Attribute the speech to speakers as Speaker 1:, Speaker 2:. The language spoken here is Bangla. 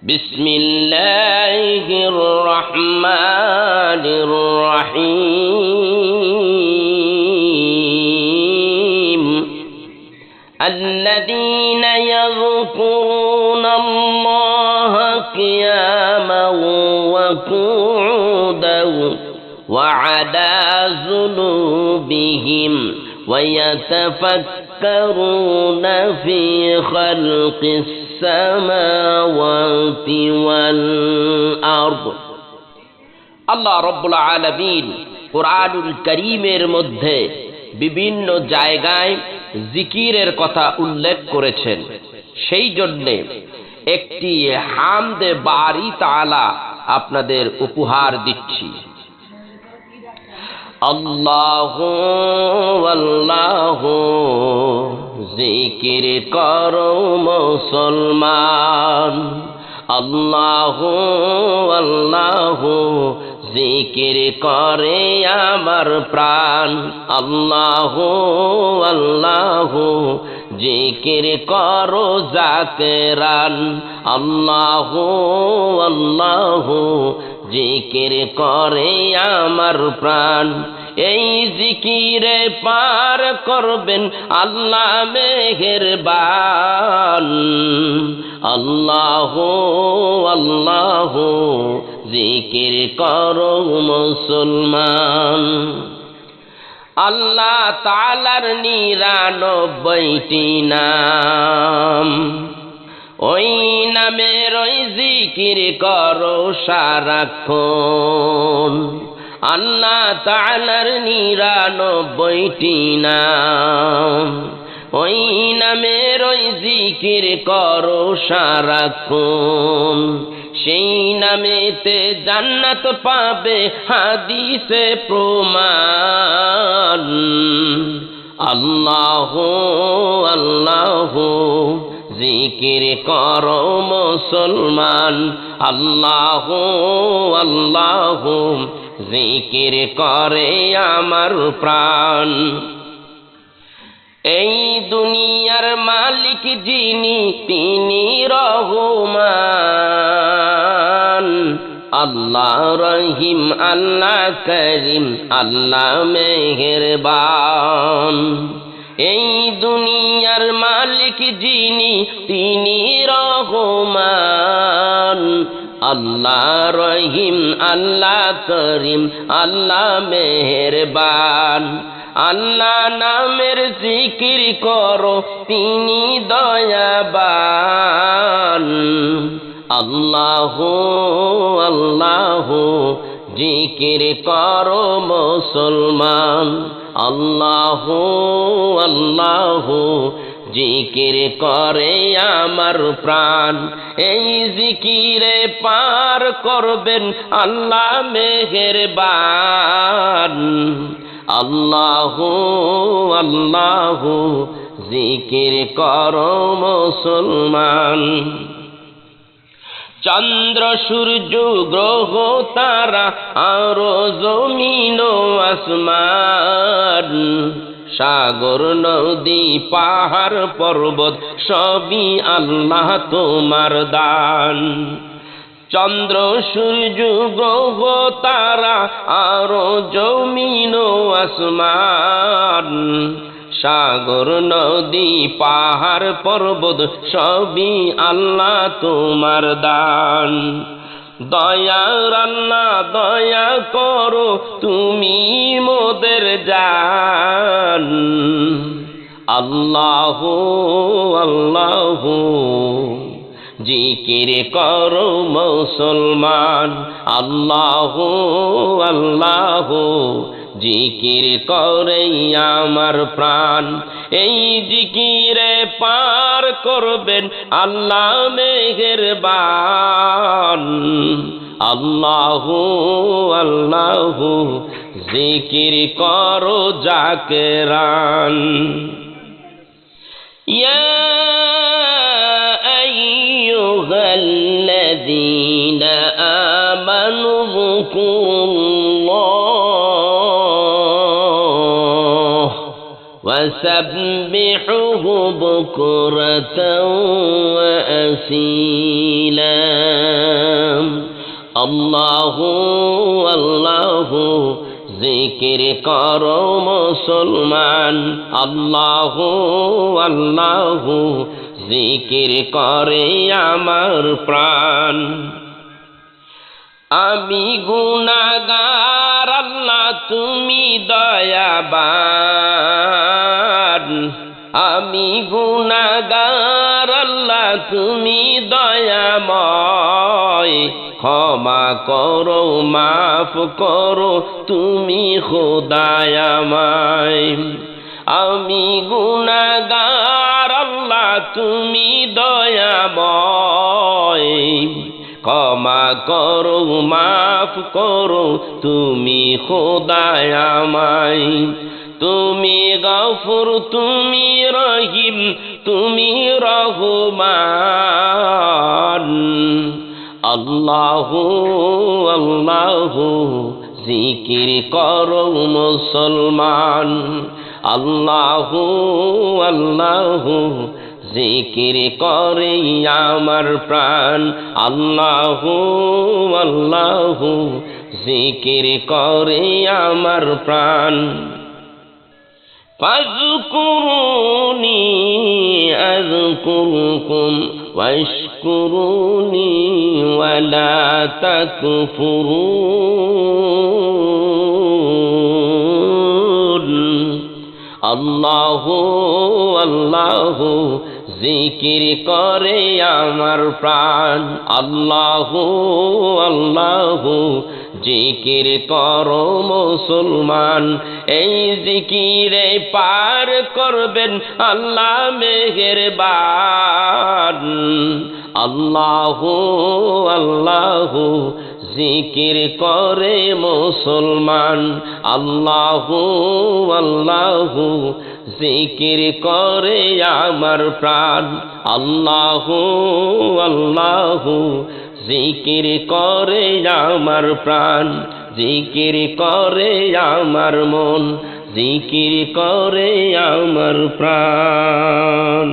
Speaker 1: বিসমিল্লাহির রহমানির রহিম আল্লাযীনা ইয়াযকুরুনাল্লাহা কিয়ামান ওয়া কুউদান ওয়া আলা যুনুবিহিম ওয়া ইয়াতাফাক্কারুনা ফী খালকিস السماوات والأرض আল্লাহ রাব্বুল আলামিন কুরআনুল কারীমের মধ্যে বিভিন্ন জায়গায় জিকিরের কথা উল্লেখ করেছেন। সেই জন্য একটি হামদে বারি তাআলা আপনাদের উপহার দিচ্ছি। আল্লাহু আল্লাহু জিকির করো মুসলমান, আল্লাহু আল্লাহু জিকির করে আমার প্রাণ, আল্লাহু আল্লাহু জিকির করো জাকেরান, আল্লাহু আল্লাহু জিকির করে আমার প্রাণ। এই জিকিরে পার করবেন আল্লাহ মেহেরবান, আল্লাহু আল্লাহু জিকির করো মুসলমান। আল্লাহ তাআলার 99টি নাম, ওই নামের ওই জিকির করো সারাক্ষণ। আল্লাহ তাআলার 99টি নাম, ওই নামের ওই জিকির করো সারাক্ষণ। সেই নামেতে জান্নাত পাবে হাদিসে প্রমাণ। আল্লাহু আল্লাহু জিকির করো মুসলমান, আল্লাহু আল্লাহু জিকির করে আমার প্রাণ। এই দুনিয়ার মালিক যিনি তিনি রহমান, আল্লাহ রহিম আল্লাহ করিম আল্লাহ মেহেরবান। এই দুনিয়ার মালিক যিনি তিনি রহমান, আল্লাহ রহিম আল্লাহ করিম আল্লাহ মেহেরবান। আল্লাহ নামের জিকির করো তিনি দয়াবান, আল্লাহু আল্লাহু জিকির করো মুসলমান, আল্লাহু আল্লাহু জিকির করে আমার প্রাণ। এই জিকিরে পার করবেন আল্লাহ মেহেরবান, আল্লাহু আল্লাহু জিকির করো মুসলমান। চন্দ্র সূর্য গ্রহ তারা আরো জমিন আসমান, সাগর নদী পাহাড় পর্বত সবই আল্লাহ তোমার দান। চন্দ্র সূর্য গ্রহ তারা আরো জমিন আসমান, সাগর নদী পাহাড় পর্বত সবই আল্লাহ তোমার দান। দয়ার আল্লাহ দয়া করো তুমি মোদের জান, আল্লাহু আল্লাহু জিকির করো মুসলমান, আল্লাহু আল্লাহু জিকির করে আমার প্রাণ। এই জিকিরে পার করবেন আল্লাহ মেহেরবান, আল্লাহু আল্লাহু জিকির করো জাকেরান। ইয়া আইয়ুহাল্লাযীনা আমানু যকুরুল্লাহ وسبحوه بكرة وأصيلا আল্লাহু আল্লাহু জিকির করো মুসলমান, আল্লাহু আল্লাহু জিকির করে আমার প্রাণ। আমি গুনাহগার আল্লাহ তুমি দয়াবান, আমি গুনাহগার আল্লাহ তুমি দয়াময়, ক্ষমা করো মাফ করো তুমি খোদায় আমায়। আমি গুনাহগার আল্লাহ তুমি দয়াময়, ক্ষমা করো মাফ করো তুমি খোদায় আমায়। তুমি গফুর তুমি রহিম তুমি রহমান, আল্লাহু আল্লাহু জিকির করো মুসলমান, আল্লাহু আল্লাহু জিকির করে আমার প্রাণ, আল্লাহু আল্লাহু জিকির করে আমার প্রাণ। ফাযকুরুনি আযকুরকুম ওয়াশকুরুনি ওয়ালা তাকফুরুন। আল্লাহু আল্লাহু জিকির করে আমার প্রাণ, আল্লাহু আল্লাহু জিকির করো মুসলমান। এই জিকিরে পার করবেন আল্লাহ মেহেরবান, আল্লাহু আল্লাহু জিকির করে মুসলমান, আল্লাহু আল্লাহু জিকির করে আমার প্রাণ, আল্লাহু আল্লাহু জিকির করে আমার প্রাণ, জিকির করে আমার মন, জিকির করে আমার প্রাণ।